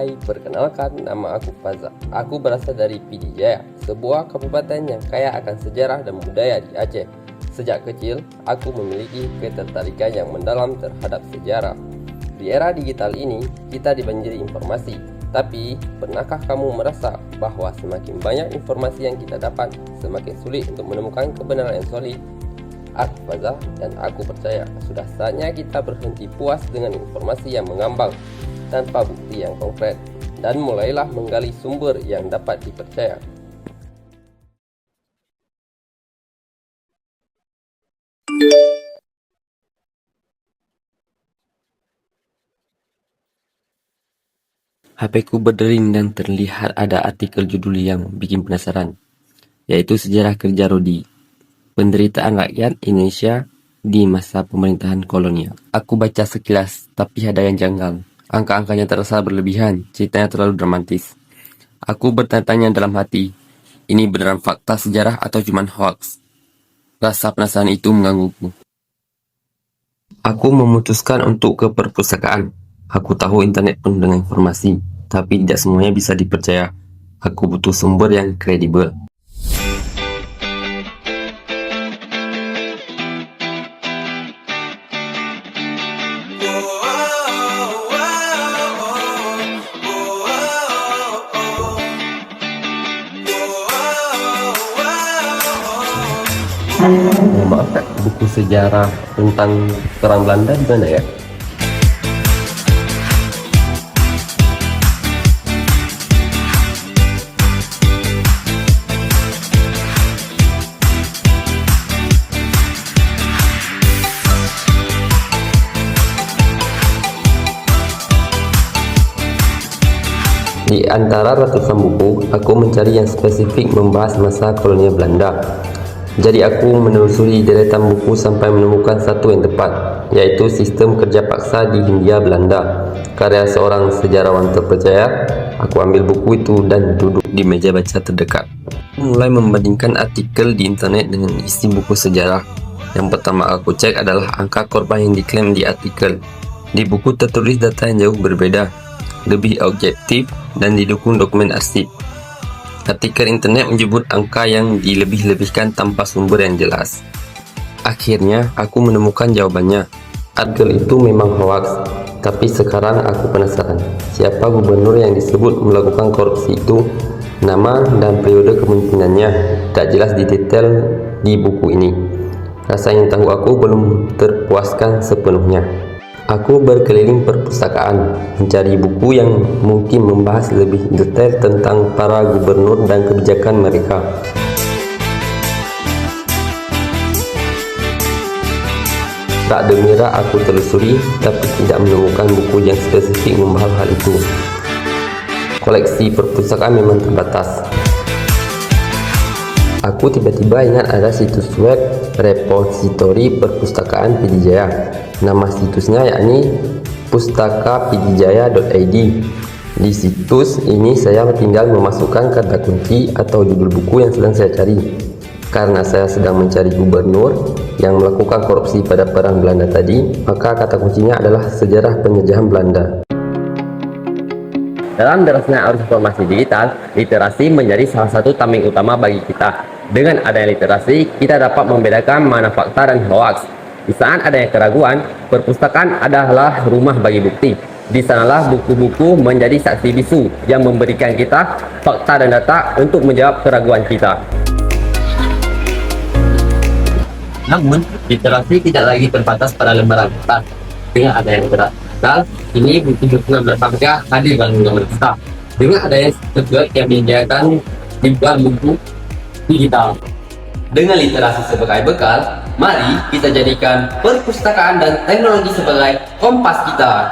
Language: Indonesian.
Hai, perkenalkan, nama aku Faza. Aku berasal dari PD Jaya, sebuah kabupaten yang kaya akan sejarah dan budaya di Aceh. Sejak kecil, aku memiliki ketertarikan yang mendalam terhadap sejarah. Di era digital ini, kita dibanjiri informasi. Tapi, pernahkah kamu merasa bahwa semakin banyak informasi yang kita dapat, semakin sulit untuk menemukan kebenaran yang solid? Aku Faza dan aku percaya sudah saatnya kita berhenti puas dengan informasi yang mengambang tanpa bukti yang konkret, dan mulailah menggali sumber yang dapat dipercaya. HP ku berdering dan terlihat ada artikel judul yang bikin penasaran, yaitu Sejarah Kerja Rodi, Penderitaan Rakyat Indonesia di Masa Pemerintahan Kolonial. Aku baca sekilas, tapi ada yang janggal. Angka-angkanya terasa berlebihan, ceritanya terlalu dramatis. Aku bertanya-tanya dalam hati, ini beneran fakta sejarah atau cuman hoax? Rasa penasaran itu menggangguku. Aku memutuskan untuk ke perpustakaan. Aku tahu internet penuh dengan informasi, tapi tidak semuanya bisa dipercaya. Aku butuh sumber yang kredibel. Maaf Kak, buku sejarah tentang perang Belanda di mana ya? Di antara ratusan buku, aku mencari yang spesifik membahas masa kolonial Belanda. Jadi aku menelusuri deretan buku sampai menemukan satu yang tepat, yaitu Sistem Kerja Paksa di Hindia Belanda, karya seorang sejarawan terpercaya. Aku ambil buku itu dan duduk di meja baca terdekat. Mulai membandingkan artikel di internet dengan isi buku sejarah. Yang pertama aku cek adalah angka korban yang diklaim di artikel. Di buku tertulis data yang jauh berbeda, lebih objektif dan didukung dokumen arsip. Artikel internet menyebut angka yang dilebih-lebihkan tanpa sumber yang jelas. Akhirnya, aku menemukan jawabannya. Artikel itu memang hoaks, tapi sekarang aku penasaran. Siapa gubernur yang disebut melakukan korupsi itu? Nama dan periode kepemimpinannya tak jelas di detail di buku ini. Rasa ingin tahu aku belum terpuaskan sepenuhnya. Aku berkeliling perpustakaan, mencari buku yang mungkin membahas lebih detail tentang para gubernur dan kebijakan mereka. Tak gembira aku telusuri, tapi tidak menemukan buku yang spesifik membahas hal itu. Koleksi perpustakaan memang terbatas. Aku tiba-tiba ingat ada situs web repositori perpustakaan PD Jaya. Nama situsnya yakni pustakapdjaya.id. Di situs ini saya tinggal memasukkan kata kunci atau judul buku yang sedang saya cari. Karena saya sedang mencari gubernur yang melakukan korupsi pada perang Belanda tadi, maka kata kuncinya adalah sejarah penjajahan Belanda. Dalam derasnya arus informasi digital, literasi menjadi salah satu tameng utama bagi kita. Dengan adanya literasi, kita dapat membedakan mana fakta dan hoaks. Di saat adanya keraguan, perpustakaan adalah rumah bagi bukti. Di sanalah buku-buku menjadi saksi bisu yang memberikan kita fakta dan data untuk menjawab keraguan kita. Namun, literasi tidak lagi terbatas pada lembaran kertas. Dengan adanya literasi digital, ini buku-buku yang berharga hadir dalam lembaran kertas. Dengan adanya situs web yang menyediakan ribuan buku digital. Dengan literasi sebagai bekal, mari kita jadikan perpustakaan dan teknologi sebagai kompas kita.